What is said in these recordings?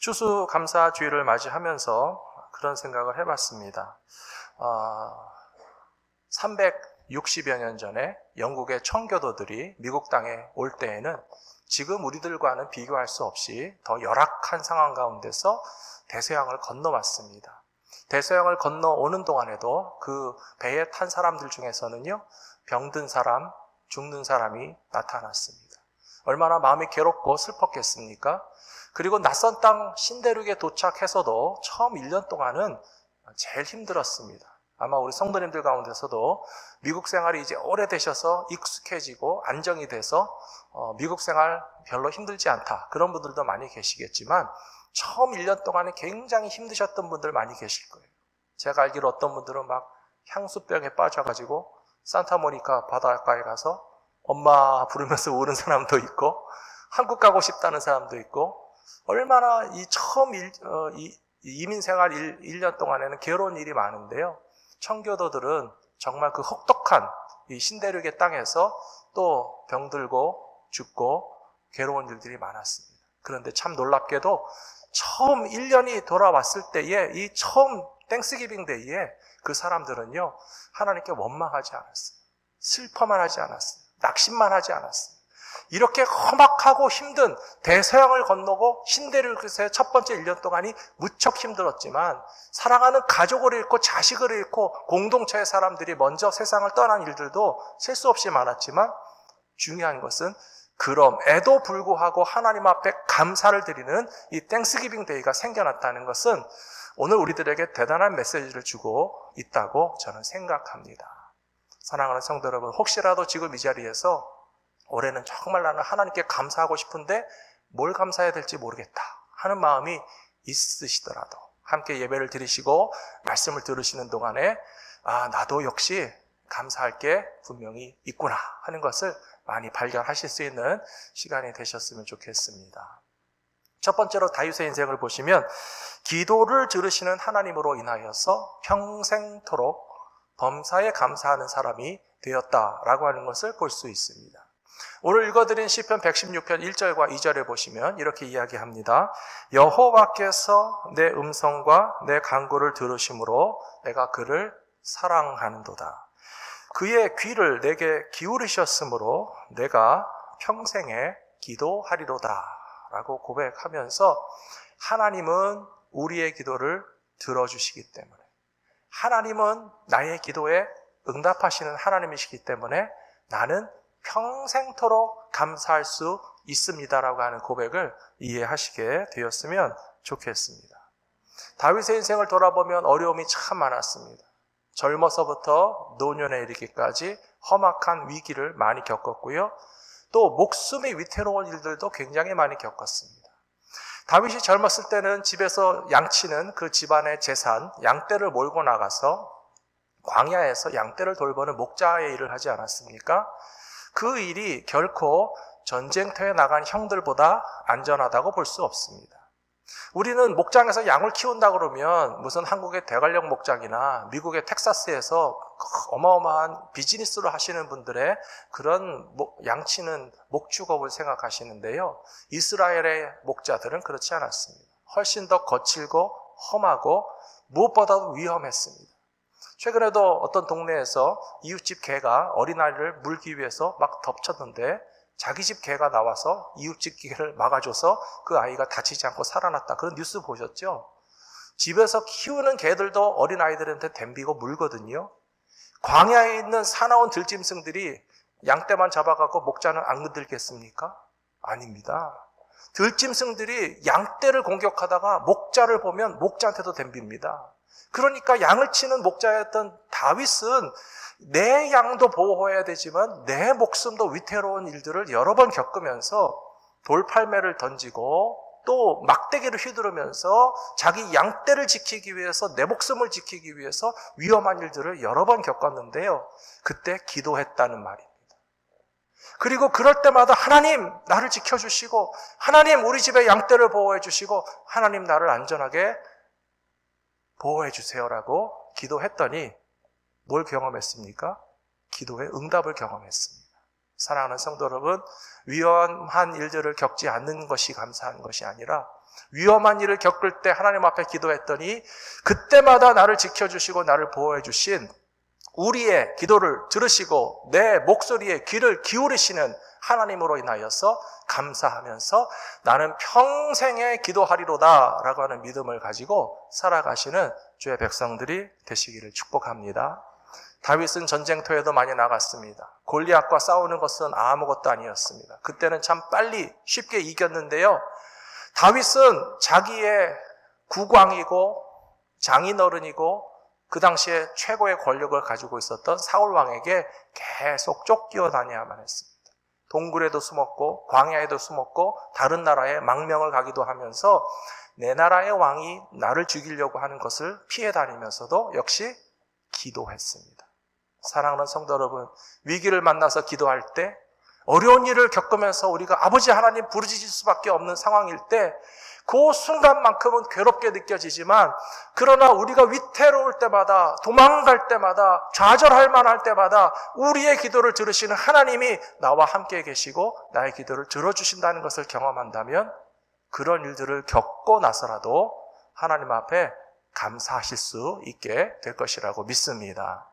추수감사주의를 맞이하면서 그런 생각을 해봤습니다. 360여 년 전에 영국의 청교도들이 미국 땅에 올 때에는 지금 우리들과는 비교할 수 없이 더 열악한 상황 가운데서 대서양을 건너왔습니다. 대서양을 건너오는 동안에도 그 배에 탄 사람들 중에서는요, 병든 사람, 죽는 사람이 나타났습니다. 얼마나 마음이 괴롭고 슬펐겠습니까? 그리고 낯선 땅 신대륙에 도착해서도 처음 1년 동안은 제일 힘들었습니다. 아마 우리 성도님들 가운데서도 미국 생활이 이제 오래되셔서 익숙해지고 안정이 돼서 미국 생활 별로 힘들지 않다, 그런 분들도 많이 계시겠지만 처음 1년 동안에 굉장히 힘드셨던 분들 많이 계실 거예요. 제가 알기로 어떤 분들은 막 향수병에 빠져가지고 산타모니카 바닷가에 가서 엄마 부르면서 우는 사람도 있고, 한국 가고 싶다는 사람도 있고, 얼마나 이 처음 이민 생활 1년 동안에는 괴로운 일이 많은데요, 청교도들은 정말 그 혹독한 이 신대륙의 땅에서 또 병들고 죽고 괴로운 일들이 많았습니다. 그런데 참 놀랍게도 처음 1년이 돌아왔을 때에, 이 처음 땡스기빙 데이에 그 사람들은요, 하나님께 원망하지 않았어요. 슬퍼만 하지 않았어요. 낙심만 하지 않았어요. 이렇게 험악하고 힘든 대서양을 건너고 신대륙에서의 첫 번째 1년 동안이 무척 힘들었지만, 사랑하는 가족을 잃고 자식을 잃고 공동체의 사람들이 먼저 세상을 떠난 일들도 셀 수 없이 많았지만, 중요한 것은 그럼에도 불구하고 하나님 앞에 감사를 드리는 이 땡스기빙 데이가 생겨났다는 것은 오늘 우리들에게 대단한 메시지를 주고 있다고 저는 생각합니다. 사랑하는 성도 여러분, 혹시라도 지금 이 자리에서 올해는 정말 나는 하나님께 감사하고 싶은데 뭘 감사해야 될지 모르겠다 하는 마음이 있으시더라도, 함께 예배를 드리시고 말씀을 들으시는 동안에 나도 역시 감사할 게 분명히 있구나 하는 것을 많이 발견하실 수 있는 시간이 되셨으면 좋겠습니다. 첫 번째로 다윗의 인생을 보시면 기도를 들으시는 하나님으로 인하여서 평생토록 범사에 감사하는 사람이 되었다라고 하는 것을 볼 수 있습니다. 오늘 읽어드린 시편 116편 1절과 2절에 보시면 이렇게 이야기합니다. 여호와께서 내 음성과 내 간구를 들으심으로 내가 그를 사랑하는도다. 그의 귀를 내게 기울이셨으므로 내가 평생에 기도하리로다 라고 고백하면서, 하나님은 우리의 기도를 들어주시기 때문에, 하나님은 나의 기도에 응답하시는 하나님이시기 때문에 나는 평생토록 감사할 수 있습니다라고 하는 고백을 이해하시게 되었으면 좋겠습니다. 다윗의 인생을 돌아보면 어려움이 참 많았습니다. 젊어서부터 노년에 이르기까지 험악한 위기를 많이 겪었고요, 또 목숨이 위태로운 일들도 굉장히 많이 겪었습니다. 다윗이 젊었을 때는 집에서 양치는 그 집안의 재산, 양떼를 몰고 나가서 광야에서 양떼를 돌보는 목자의 일을 하지 않았습니까? 그 일이 결코 전쟁터에 나간 형들보다 안전하다고 볼 수 없습니다. 우리는 목장에서 양을 키운다 그러면 무슨 한국의 대관령 목장이나 미국의 텍사스에서 어마어마한 비즈니스를 하시는 분들의 그런 양치는 목축업을 생각하시는데요, 이스라엘의 목자들은 그렇지 않았습니다. 훨씬 더 거칠고 험하고 무엇보다도 위험했습니다. 최근에도 어떤 동네에서 이웃집 개가 어린아이를 물기 위해서 막 덮쳤는데 자기 집 개가 나와서 이웃집 개를 막아줘서 그 아이가 다치지 않고 살아났다, 그런 뉴스 보셨죠? 집에서 키우는 개들도 어린아이들한테 덤비고 물거든요. 광야에 있는 사나운 들짐승들이 양떼만 잡아가고 목자는 안 건들겠습니까? 아닙니다. 들짐승들이 양떼를 공격하다가 목자를 보면 목자한테도 덤빕니다. 그러니까 양을 치는 목자였던 다윗은 내 양도 보호해야 되지만 내 목숨도 위태로운 일들을 여러 번 겪으면서 돌팔매를 던지고 또 막대기를 휘두르면서 자기 양떼를 지키기 위해서, 내 목숨을 지키기 위해서 위험한 일들을 여러 번 겪었는데요, 그때 기도했다는 말입니다. 그리고 그럴 때마다 하나님 나를 지켜주시고, 하나님 우리 집의 양떼를 보호해 주시고, 하나님 나를 안전하게 보호해 주세요라고 기도했더니 뭘 경험했습니까? 기도의 응답을 경험했습니다. 사랑하는 성도 여러분, 위험한 일들을 겪지 않는 것이 감사한 것이 아니라 위험한 일을 겪을 때 하나님 앞에 기도했더니 그때마다 나를 지켜주시고 나를 보호해 주신 우리의 기도를 들으시고 내 목소리에 귀를 기울이시는 하나님으로 인하여서 감사하면서 나는 평생에 기도하리로다 라고 하는 믿음을 가지고 살아가시는 주의 백성들이 되시기를 축복합니다. 다윗은 전쟁터에도 많이 나갔습니다. 골리앗과 싸우는 것은 아무것도 아니었습니다. 그때는 참 빨리 쉽게 이겼는데요. 다윗은 자기의 국왕이고 장인어른이고 그 당시에 최고의 권력을 가지고 있었던 사울 왕에게 계속 쫓겨 다녀야만 했습니다. 동굴에도 숨었고 광야에도 숨었고 다른 나라에 망명을 가기도 하면서 내 나라의 왕이 나를 죽이려고 하는 것을 피해 다니면서도 역시 기도했습니다. 사랑하는 성도 여러분, 위기를 만나서 기도할 때, 어려운 일을 겪으면서 우리가 아버지 하나님 부르짖을 수밖에 없는 상황일 때 그 순간만큼은 괴롭게 느껴지지만, 그러나 우리가 위태로울 때마다, 도망갈 때마다, 좌절할 만할 때마다 우리의 기도를 들으시는 하나님이 나와 함께 계시고 나의 기도를 들어주신다는 것을 경험한다면 그런 일들을 겪고 나서라도 하나님 앞에 감사하실 수 있게 될 것이라고 믿습니다.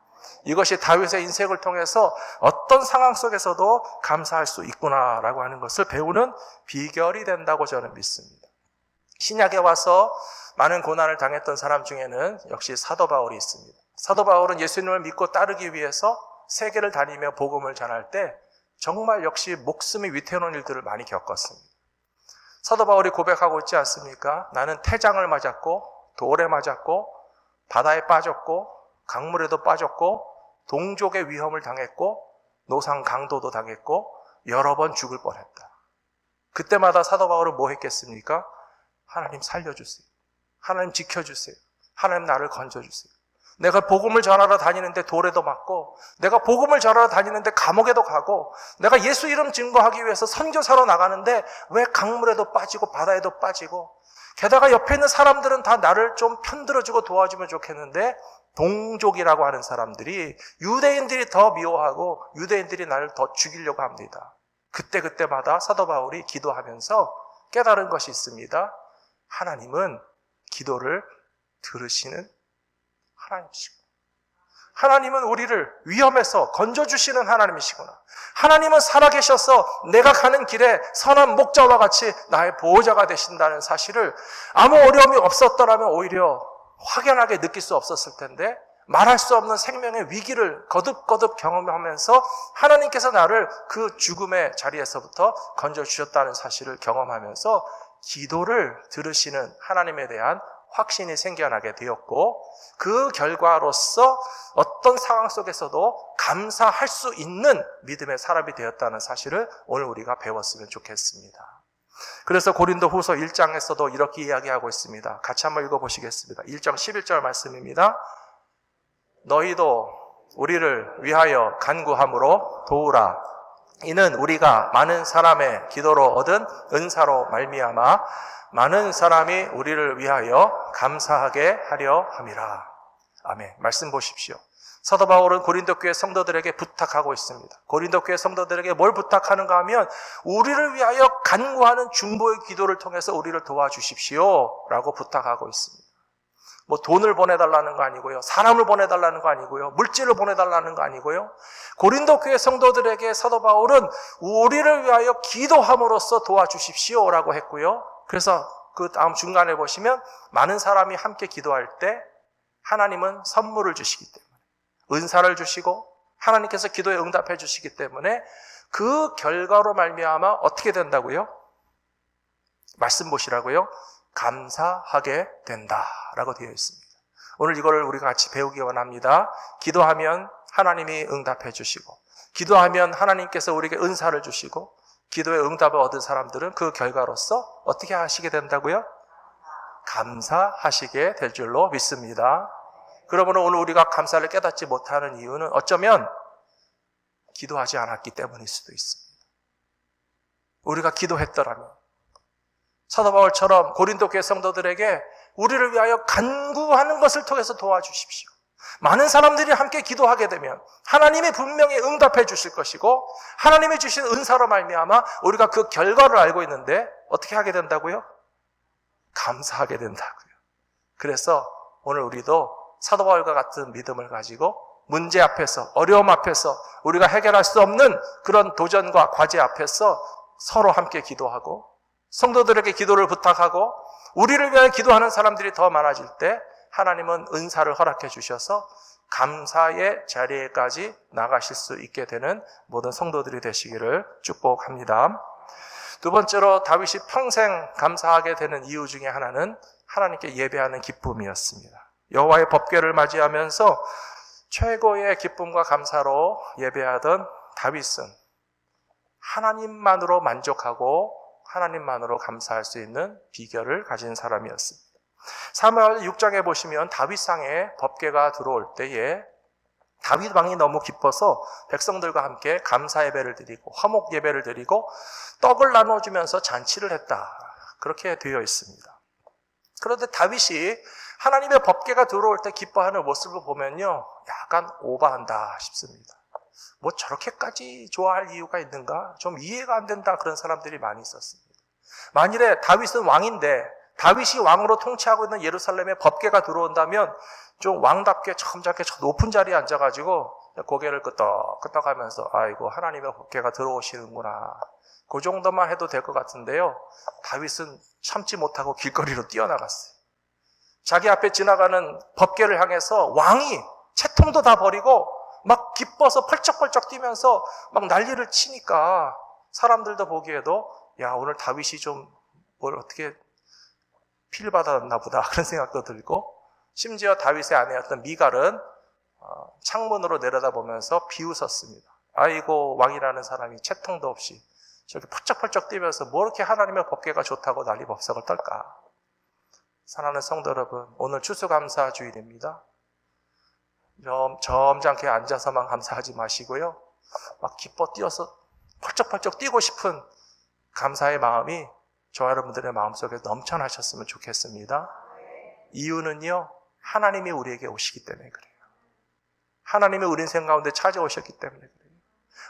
이것이 다윗의 인생을 통해서 어떤 상황 속에서도 감사할 수 있구나라고 하는 것을 배우는 비결이 된다고 저는 믿습니다. 신약에 와서 많은 고난을 당했던 사람 중에는 역시 사도 바울이 있습니다. 사도 바울은 예수님을 믿고 따르기 위해서 세계를 다니며 복음을 전할 때 정말 역시 목숨이 위태로운 일들을 많이 겪었습니다. 사도 바울이 고백하고 있지 않습니까? 나는 태장을 맞았고 돌에 맞았고 바다에 빠졌고 강물에도 빠졌고 동족의 위험을 당했고 노상 강도도 당했고 여러 번 죽을 뻔했다. 그때마다 사도 바울은 뭐 했겠습니까? 하나님 살려주세요. 하나님 지켜주세요. 하나님 나를 건져주세요. 내가 복음을 전하러 다니는데 돌에도 맞고, 내가 복음을 전하러 다니는데 감옥에도 가고, 내가 예수 이름 증거하기 위해서 선교사로 나가는데 왜 강물에도 빠지고 바다에도 빠지고, 게다가 옆에 있는 사람들은 다 나를 좀 편들어주고 도와주면 좋겠는데 동족이라고 하는 사람들이, 유대인들이 더 미워하고 유대인들이 나를 더 죽이려고 합니다. 그때마다 사도 바울이 기도하면서 깨달은 것이 있습니다. 하나님은 기도를 들으시는 하나님이시고, 하나님은 우리를 위험에서 건져주시는 하나님이시구나. 하나님은 살아계셔서 내가 가는 길에 선한 목자와 같이 나의 보호자가 되신다는 사실을 아무 어려움이 없었더라면 오히려 확연하게 느낄 수 없었을 텐데, 말할 수 없는 생명의 위기를 거듭거듭 경험하면서 하나님께서 나를 그 죽음의 자리에서부터 건져주셨다는 사실을 경험하면서 기도를 들으시는 하나님에 대한 확신이 생겨나게 되었고, 그 결과로서 어떤 상황 속에서도 감사할 수 있는 믿음의 사람이 되었다는 사실을 오늘 우리가 배웠으면 좋겠습니다. 그래서 고린도 후서 1장에서도 이렇게 이야기하고 있습니다. 같이 한번 읽어보시겠습니다. 1장 11절 말씀입니다. 너희도 우리를 위하여 간구함으로 도우라. 이는 우리가 많은 사람의 기도로 얻은 은사로 말미암아 많은 사람이 우리를 위하여 감사하게 하려 함이라. 아멘. 말씀 보십시오. 사도 바울은 고린도 교회 성도들에게 부탁하고 있습니다. 고린도 교회 성도들에게 뭘 부탁하는가 하면 우리를 위하여 간구하는 중보의 기도를 통해서 우리를 도와주십시오 라고 부탁하고 있습니다. 뭐 돈을 보내달라는 거 아니고요, 사람을 보내달라는 거 아니고요, 물질을 보내달라는 거 아니고요. 고린도 교회 성도들에게 사도 바울은 우리를 위하여 기도함으로써 도와주십시오 라고 했고요. 그래서 그 다음 중간에 보시면 많은 사람이 함께 기도할 때 하나님은 선물을 주시기 때문에, 은사를 주시고 하나님께서 기도에 응답해 주시기 때문에 그 결과로 말미암아 어떻게 된다고요? 말씀 보시라고요. 감사하게 된다라고 되어 있습니다. 오늘 이거를 우리가 같이 배우기 원합니다. 기도하면 하나님이 응답해 주시고, 기도하면 하나님께서 우리에게 은사를 주시고, 기도의 응답을 얻은 사람들은 그 결과로서 어떻게 하시게 된다고요? 감사하시게 될 줄로 믿습니다. 그러므로 오늘 우리가 감사를 깨닫지 못하는 이유는 어쩌면 기도하지 않았기 때문일 수도 있습니다. 우리가 기도했더라면 사도 바울처럼 고린도 교회 성도들에게 우리를 위하여 간구하는 것을 통해서 도와주십시오. 많은 사람들이 함께 기도하게 되면 하나님이 분명히 응답해 주실 것이고, 하나님이 주신 은사로 말미암아 우리가 그 결과를 알고 있는데 어떻게 하게 된다고요? 감사하게 된다고요. 그래서 오늘 우리도 사도 바울과 같은 믿음을 가지고 문제 앞에서, 어려움 앞에서, 우리가 해결할 수 없는 그런 도전과 과제 앞에서 서로 함께 기도하고 성도들에게 기도를 부탁하고 우리를 위해 기도하는 사람들이 더 많아질 때 하나님은 은사를 허락해 주셔서 감사의 자리에까지 나가실 수 있게 되는 모든 성도들이 되시기를 축복합니다. 두 번째로 다윗이 평생 감사하게 되는 이유 중에 하나는 하나님께 예배하는 기쁨이었습니다. 여호와의 법궤를 맞이하면서 최고의 기쁨과 감사로 예배하던 다윗은 하나님만으로 만족하고 하나님만으로 감사할 수 있는 비결을 가진 사람이었습니다. 사무엘 6장에 보시면 다윗상에 법궤가 들어올 때에 다윗 왕이 너무 기뻐서 백성들과 함께 감사 예배를 드리고 화목 예배를 드리고 떡을 나눠주면서 잔치를 했다. 그렇게 되어 있습니다. 그런데 다윗이 하나님의 법궤가 들어올 때 기뻐하는 모습을 보면요, 약간 오버한다 싶습니다. 뭐 저렇게까지 좋아할 이유가 있는가? 좀 이해가 안 된다, 그런 사람들이 많이 있었습니다. 만일에 다윗은 왕인데 다윗이 왕으로 통치하고 있는 예루살렘에 법궤가 들어온다면 좀 왕답게 점잖게 저 높은 자리에 앉아가지고 고개를 끄덕끄덕하면서 아이고 하나님의 법궤가 들어오시는구나, 그 정도만 해도 될 것 같은데요, 다윗은 참지 못하고 길거리로 뛰어나갔어요. 자기 앞에 지나가는 법궤를 향해서 왕이 채통도 다 버리고 막 기뻐서 펄쩍펄쩍 뛰면서 막 난리를 치니까 사람들도 보기에도 야, 오늘 다윗이 좀 뭘 어떻게 필 받았나 보다, 그런 생각도 들고, 심지어 다윗의 아내였던 미갈은 창문으로 내려다보면서 비웃었습니다. 아이고 왕이라는 사람이 채통도 없이 저렇게 펄쩍펄쩍 뛰면서 뭐 이렇게 하나님의 법궤가 좋다고 난리법석을 떨까. 사랑하는 성도 여러분, 오늘 추수감사 주일입니다. 점잖게 앉아서만 감사하지 마시고요, 막 기뻐 뛰어서 펄쩍펄쩍 뛰고 싶은 감사의 마음이 저와 여러분들의 마음속에 넘쳐나셨으면 좋겠습니다. 이유는요, 하나님이 우리에게 오시기 때문에 그래요. 하나님이 우리 인생 가운데 찾아오셨기 때문에 그래요.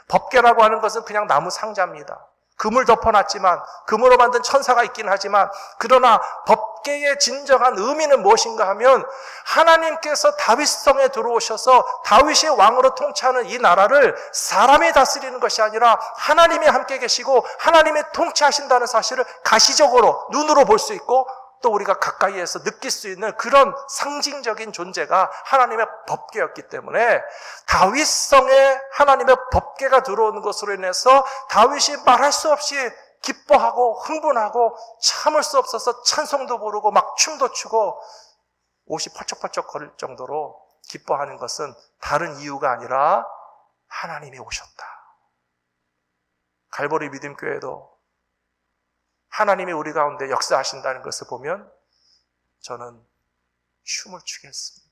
법궤라고 하는 것은 그냥 나무 상자입니다. 금을 덮어놨지만, 금으로 만든 천사가 있긴 하지만, 그러나 법궤의 진정한 의미는 무엇인가 하면 하나님께서 다윗성에 들어오셔서 다윗이 왕으로 통치하는 이 나라를 사람이 다스리는 것이 아니라 하나님이 함께 계시고 하나님이 통치하신다는 사실을 가시적으로 눈으로 볼 수 있고 또 우리가 가까이에서 느낄 수 있는 그런 상징적인 존재가 하나님의 법궤였기 때문에 다윗성에 하나님의 법궤가 들어오는 것으로 인해서 다윗이 말할 수 없이 기뻐하고 흥분하고 참을 수 없어서 찬송도 부르고 막 춤도 추고 옷이 펄쩍펄쩍 거릴 정도로 기뻐하는 것은 다른 이유가 아니라 하나님이 오셨다. 갈보리 믿음교회도 하나님이 우리 가운데 역사하신다는 것을 보면 저는 춤을 추겠습니다.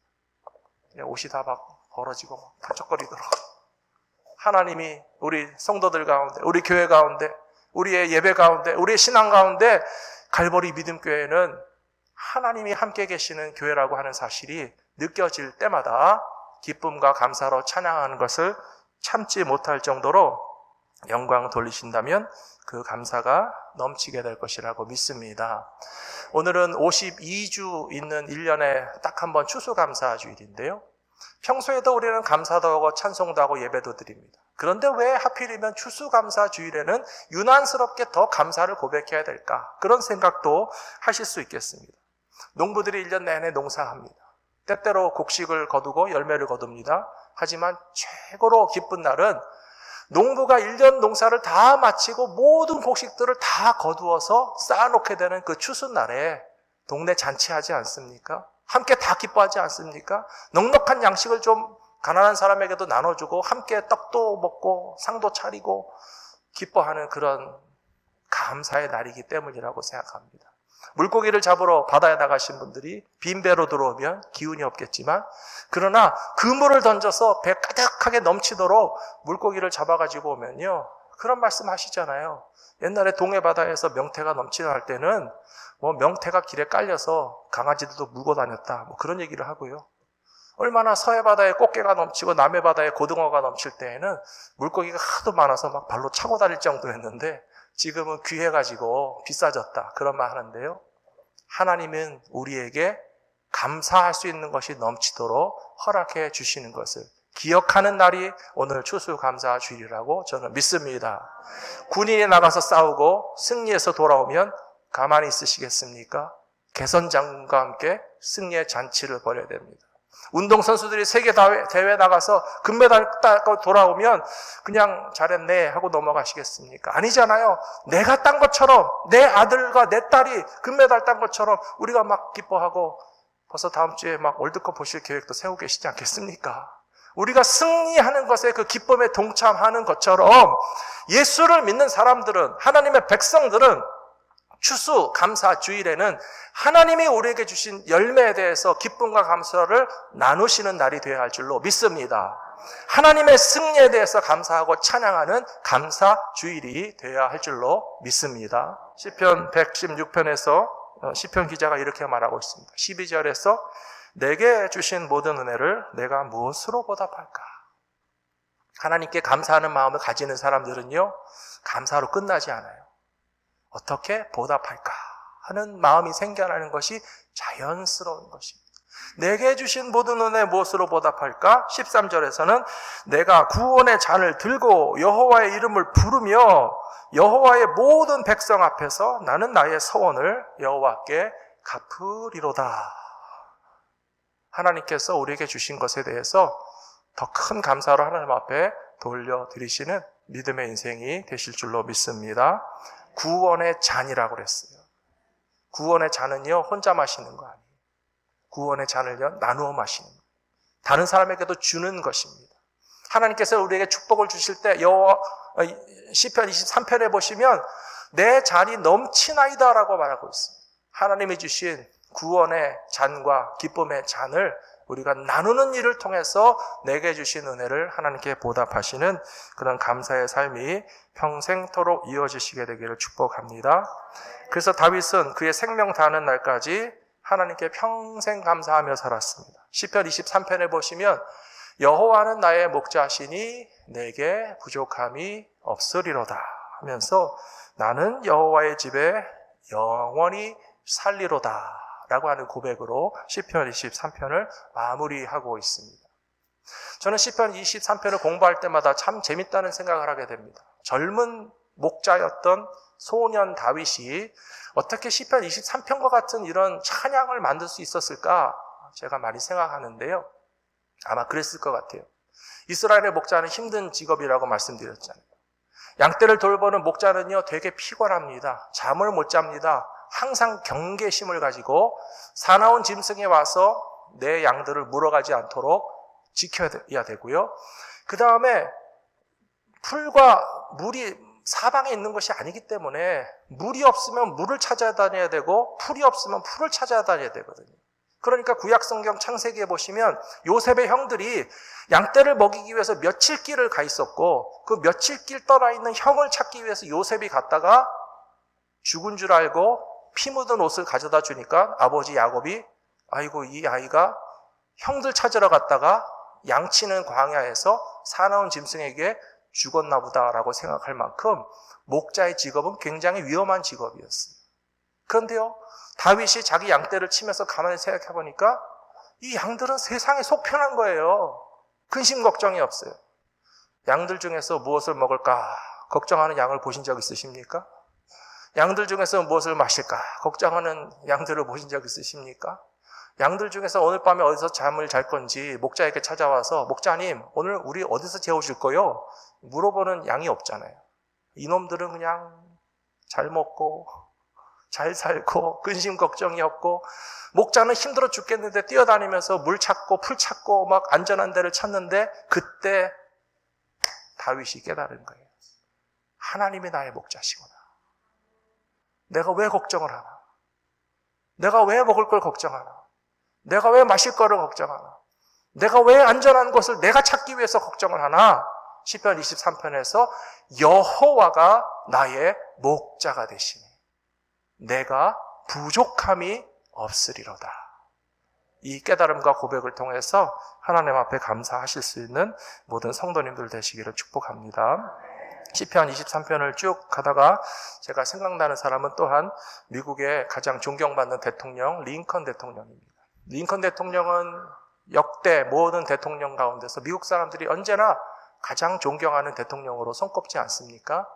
옷이 다 막 벌어지고 막 펄쩍거리더라고요. 하나님이 우리 성도들 가운데, 우리 교회 가운데, 우리의 예배 가운데, 우리의 신앙 가운데 갈보리 믿음교회는 하나님이 함께 계시는 교회라고 하는 사실이 느껴질 때마다 기쁨과 감사로 찬양하는 것을 참지 못할 정도로 영광 돌리신다면 그 감사가 넘치게 될 것이라고 믿습니다. 오늘은 52주 있는 1년에 딱 한 번 추수감사 주일인데요. 평소에도 우리는 감사도 하고 찬송도 하고 예배도 드립니다. 그런데 왜 하필이면 추수감사 주일에는 유난스럽게 더 감사를 고백해야 될까? 그런 생각도 하실 수 있겠습니다. 농부들이 1년 내내 농사합니다. 때때로 곡식을 거두고 열매를 거둡니다. 하지만 최고로 기쁜 날은 농부가 1년 농사를 다 마치고 모든 곡식들을 다 거두어서 쌓아놓게 되는 그 추수날에 동네 잔치하지 않습니까? 함께 다 기뻐하지 않습니까? 넉넉한 양식을 좀 가난한 사람에게도 나눠주고 함께 떡도 먹고 상도 차리고 기뻐하는 그런 감사의 날이기 때문이라고 생각합니다. 물고기를 잡으러 바다에 나가신 분들이 빈배로 들어오면 기운이 없겠지만, 그러나 그물을 던져서 배 가득하게 넘치도록 물고기를 잡아가지고 오면요, 그런 말씀 하시잖아요. 옛날에 동해 바다에서 명태가 넘치할 때는 뭐 명태가 길에 깔려서 강아지들도 물고 다녔다, 뭐 그런 얘기를 하고요. 얼마나 서해 바다에 꽃게가 넘치고 남해 바다에 고등어가 넘칠 때에는 물고기가 하도 많아서 막 발로 차고 다닐 정도였는데 지금은 귀해가지고 비싸졌다, 그런 말 하는데요. 하나님은 우리에게 감사할 수 있는 것이 넘치도록 허락해 주시는 것을 기억하는 날이 오늘 추수감사주일이라고 저는 믿습니다. 군인이 나가서 싸우고 승리해서 돌아오면 가만히 있으시겠습니까? 개선장군과 함께 승리의 잔치를 벌여야 됩니다. 운동선수들이 세계 대회 나가서 금메달 따고 돌아오면 그냥 잘했네 하고 넘어가시겠습니까? 아니잖아요. 내가 딴 것처럼, 내 아들과 내 딸이 금메달 딴 것처럼 우리가 막 기뻐하고 벌써 다음 주에 막 월드컵 보실 계획도 세우고 계시지 않겠습니까? 우리가 승리하는 것에 그 기쁨에 동참하는 것처럼 예수를 믿는 사람들은, 하나님의 백성들은 추수감사주일에는 하나님이 우리에게 주신 열매에 대해서 기쁨과 감사를 나누시는 날이 되어야 할 줄로 믿습니다. 하나님의 승리에 대해서 감사하고 찬양하는 감사주일이 되어야 할 줄로 믿습니다. 시편 116편에서 시편 기자가 이렇게 말하고 있습니다. 12절에서 내게 주신 모든 은혜를 내가 무엇으로 보답할까? 하나님께 감사하는 마음을 가지는 사람들은요, 감사로 끝나지 않아요. 어떻게 보답할까 하는 마음이 생겨나는 것이 자연스러운 것입니다. 내게 주신 모든 은혜 무엇으로 보답할까? 13절에서는 내가 구원의 잔을 들고 여호와의 이름을 부르며 여호와의 모든 백성 앞에서 나는 나의 서원을 여호와께 갚으리로다. 하나님께서 우리에게 주신 것에 대해서 더 큰 감사로 하나님 앞에 돌려드리시는 믿음의 인생이 되실 줄로 믿습니다. 구원의 잔이라고 그랬어요. 구원의 잔은요, 혼자 마시는 거 아니에요. 구원의 잔을요, 나누어 마시는 거예요. 다른 사람에게도 주는 것입니다. 하나님께서 우리에게 축복을 주실 때 시편 23편에 보시면 내 잔이 넘치나이다라고 말하고 있습니다. 하나님이 주신 구원의 잔과 기쁨의 잔을 우리가 나누는 일을 통해서 내게 주신 은혜를 하나님께 보답하시는 그런 감사의 삶이 평생토록 이어지시게 되기를 축복합니다. 그래서 다윗은 그의 생명 다하는 날까지 하나님께 평생 감사하며 살았습니다. 시편 23편에 보시면 여호와는 나의 목자시니 내게 부족함이 없으리로다 하면서 나는 여호와의 집에 영원히 살리로다 라고 하는 고백으로 시편 23편을 마무리하고 있습니다. 저는 시편 23편을 공부할 때마다 참 재밌다는 생각을 하게 됩니다. 젊은 목자였던 소년 다윗이 어떻게 시편 23편과 같은 이런 찬양을 만들 수 있었을까? 제가 많이 생각하는데요. 아마 그랬을 것 같아요. 이스라엘의 목자는 힘든 직업이라고 말씀드렸잖아요. 양떼를 돌보는 목자는요, 되게 피곤합니다. 잠을 못 잡니다. 항상 경계심을 가지고 사나운 짐승에 와서 내 양들을 물어가지 않도록 지켜야 되고요. 그 다음에 풀과 물이 사방에 있는 것이 아니기 때문에 물이 없으면 물을 찾아다녀야 되고 풀이 없으면 풀을 찾아다녀야 되거든요. 그러니까 구약성경 창세기에 보시면 요셉의 형들이 양떼를 먹이기 위해서 며칠 길을 가 있었고 그 며칠 길 떠나 있는 형을 찾기 위해서 요셉이 갔다가 죽은 줄 알고 피 묻은 옷을 가져다 주니까 아버지 야곱이 아이고 이 아이가 형들 찾으러 갔다가 양치는 광야에서 사나운 짐승에게 죽었나 보다라고 생각할 만큼 목자의 직업은 굉장히 위험한 직업이었어요. 그런데요, 다윗이 자기 양떼를 치면서 가만히 생각해 보니까 이 양들은 세상에 속 편한 거예요. 근심 걱정이 없어요. 양들 중에서 무엇을 먹을까 걱정하는 양을 보신 적 있으십니까? 양들 중에서 무엇을 마실까 걱정하는 양들을 보신 적 있으십니까? 양들 중에서 오늘 밤에 어디서 잠을 잘 건지 목자에게 찾아와서 목자님 오늘 우리 어디서 재우실 거요? 물어보는 양이 없잖아요. 이놈들은 그냥 잘 먹고 잘 살고 근심 걱정이 없고 목자는 힘들어 죽겠는데 뛰어다니면서 물 찾고 풀 찾고 막 안전한 데를 찾는데 그때 다윗이 깨달은 거예요. 하나님이 나의 목자시구나. 내가 왜 걱정을 하나? 내가 왜 먹을 걸 걱정하나? 내가 왜 마실 거를 걱정하나? 내가 왜 안전한 것을 내가 찾기 위해서 걱정을 하나? 시편 23편에서 여호와가 나의 목자가 되시니 내가 부족함이 없으리로다. 이 깨달음과 고백을 통해서 하나님 앞에 감사하실 수 있는 모든 성도님들 되시기를 축복합니다. 시편 23편을 쭉 가다가 제가 생각나는 사람은 또한 미국의 가장 존경받는 대통령 링컨 대통령입니다. 링컨 대통령은 역대 모든 대통령 가운데서 미국 사람들이 언제나 가장 존경하는 대통령으로 손꼽지 않습니까?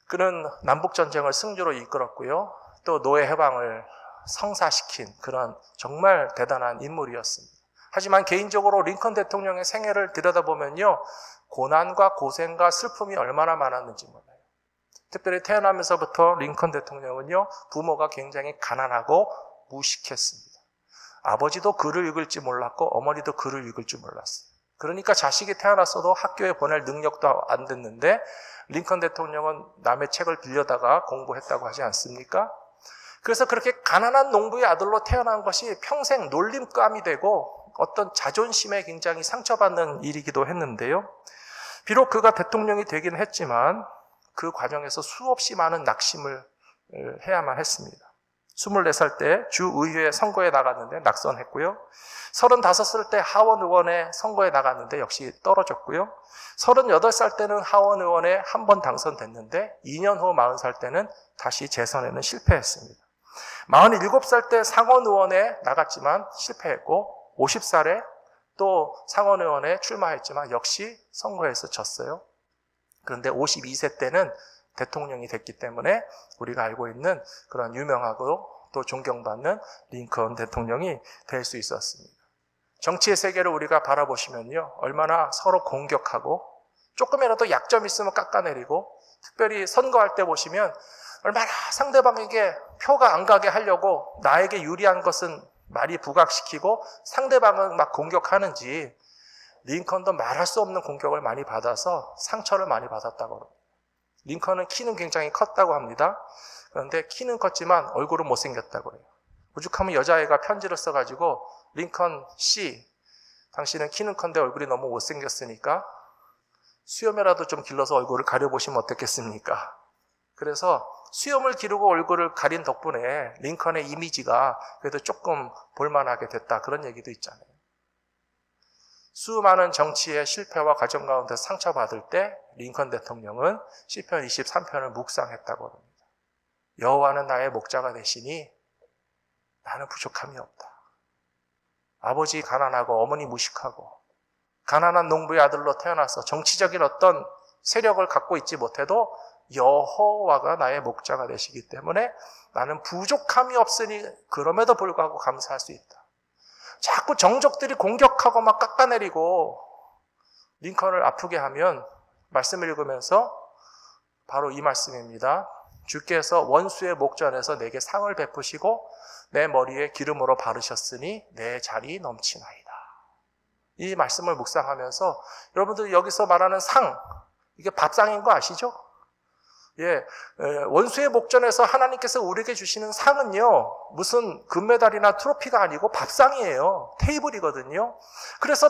그는 남북전쟁을 승주로 이끌었고요. 또 노예 해방을 성사시킨 그런 정말 대단한 인물이었습니다. 하지만 개인적으로 링컨 대통령의 생애를 들여다보면요, 고난과 고생과 슬픔이 얼마나 많았는지 몰라요. 특별히 태어나면서부터 링컨 대통령은요, 부모가 굉장히 가난하고 무식했습니다. 아버지도 글을 읽을 줄 몰랐고 어머니도 글을 읽을 줄 몰랐어요. 그러니까 자식이 태어났어도 학교에 보낼 능력도 안 됐는데 링컨 대통령은 남의 책을 빌려다가 공부했다고 하지 않습니까? 그래서 그렇게 가난한 농부의 아들로 태어난 것이 평생 놀림감이 되고 어떤 자존심에 굉장히 상처받는 일이기도 했는데요. 비록 그가 대통령이 되긴 했지만 그 과정에서 수없이 많은 낙심을 해야만 했습니다. 24살 때 주의회 선거에 나갔는데 낙선했고요. 35살 때 하원 의원에 선거에 나갔는데 역시 떨어졌고요. 38살 때는 하원 의원에 한 번 당선됐는데 2년 후 40살 때는 다시 재선에는 실패했습니다. 47살 때 상원 의원에 나갔지만 실패했고 50살에 또 상원 의원에 출마했지만 역시 선거에서 졌어요. 그런데 52세 때는 대통령이 됐기 때문에 우리가 알고 있는 그런 유명하고 또 존경받는 링컨 대통령이 될 수 있었습니다. 정치의 세계를 우리가 바라보시면요, 얼마나 서로 공격하고 조금이라도 약점 있으면 깎아내리고, 특별히 선거할 때 보시면 얼마나 상대방에게 표가 안 가게 하려고 나에게 유리한 것은 많이 부각시키고 상대방은 막 공격하는지, 링컨도 말할 수 없는 공격을 많이 받아서 상처를 많이 받았다고 합니다. 링컨은 키는 굉장히 컸다고 합니다. 그런데 키는 컸지만 얼굴은 못생겼다고 해요. 오죽하면 여자애가 편지를 써가지고 링컨 씨, 당신은 키는 큰데 얼굴이 너무 못생겼으니까 수염이라도 좀 길러서 얼굴을 가려보시면 어떻겠습니까? 그래서 수염을 기르고 얼굴을 가린 덕분에 링컨의 이미지가 그래도 조금 볼만하게 됐다, 그런 얘기도 있잖아요. 수많은 정치의 실패와 과정 가운데 상처받을 때 링컨 대통령은 시편 23편을 묵상했다고 합니다. 여호와는 나의 목자가 되시니 나는 부족함이 없다. 아버지 가난하고 어머니 무식하고 가난한 농부의 아들로 태어나서 정치적인 어떤 세력을 갖고 있지 못해도 여호와가 나의 목자가 되시기 때문에 나는 부족함이 없으니 그럼에도 불구하고 감사할 수 있다. 자꾸 정적들이 공격하고 막 깎아내리고 링컨을 아프게 하면 말씀을 읽으면서 바로 이 말씀입니다. 주께서 원수의 목전에서 내게 상을 베푸시고 내 머리에 기름으로 바르셨으니 내 잔이 넘치나이다. 이 말씀을 묵상하면서 여러분들 여기서 말하는 상, 이게 밥상인 거 아시죠? 원수의 목전에서 하나님께서 우리에게 주시는 상은요, 무슨 금메달이나 트로피가 아니고 밥상이에요. 테이블이거든요. 그래서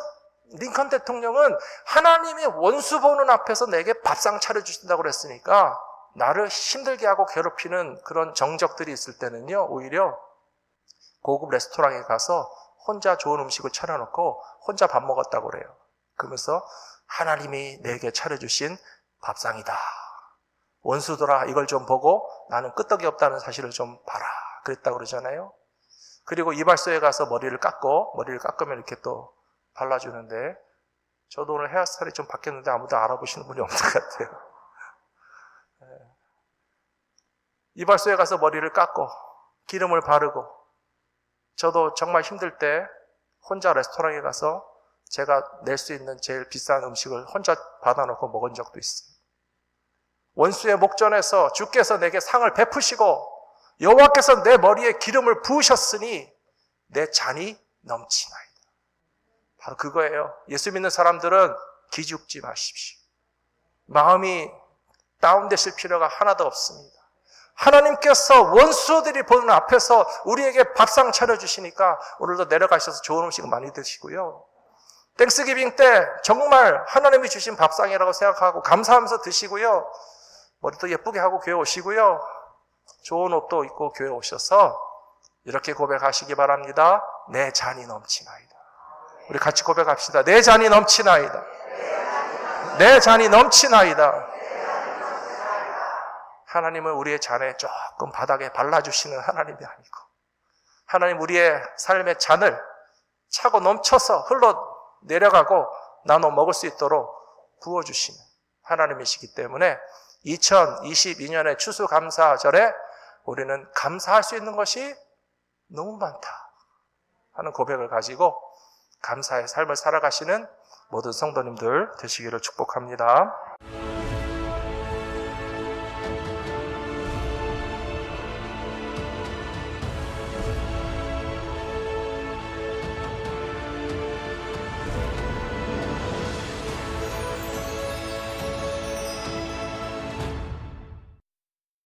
링컨 대통령은 하나님이 원수 보는 앞에서 내게 밥상 차려주신다고 그랬으니까 나를 힘들게 하고 괴롭히는 그런 정적들이 있을 때는요, 오히려 고급 레스토랑에 가서 혼자 좋은 음식을 차려놓고 혼자 밥 먹었다고 그래요. 그러면서 하나님이 내게 차려주신 밥상이다. 원수들아, 이걸 좀 보고 나는 끄떡이 없다는 사실을 좀 봐라, 그랬다고 그러잖아요. 그리고 이발소에 가서 머리를 깎으면 이렇게 또 발라주는데, 저도 오늘 헤어스타일이 좀 바뀌었는데 아무도 알아보시는 분이 없는 것 같아요. 이발소에 가서 머리를 깎고 기름을 바르고, 저도 정말 힘들 때 혼자 레스토랑에 가서 제가 낼 수 있는 제일 비싼 음식을 혼자 받아놓고 먹은 적도 있어요. 원수의 목전에서 주께서 내게 상을 베푸시고 여호와께서 내 머리에 기름을 부으셨으니 내 잔이 넘치나이다. 바로 그거예요. 예수 믿는 사람들은 기죽지 마십시오. 마음이 다운되실 필요가 하나도 없습니다. 하나님께서 원수들이 보는 앞에서 우리에게 밥상 차려주시니까 오늘도 내려가셔서 좋은 음식 많이 드시고요. 땡스기빙 때 정말 하나님이 주신 밥상이라고 생각하고 감사하면서 드시고요. 머리도 예쁘게 하고 교회 오시고요. 좋은 옷도 입고 교회 오셔서 이렇게 고백하시기 바랍니다. 내 잔이 넘치나이다. 우리 같이 고백합시다. 내 잔이 넘치나이다. 내 잔이 넘치나이다. 하나님은 우리의 잔에 조금 바닥에 발라주시는 하나님이 아니고, 하나님 우리의 삶의 잔을 차고 넘쳐서 흘러 내려가고 나눠 먹을 수 있도록 부어주시는 하나님이시기 때문에 2022년의 추수감사절에 우리는 감사할 수 있는 것이 너무 많다 하는 고백을 가지고 감사의 삶을 살아가시는 모든 성도님들 되시기를 축복합니다.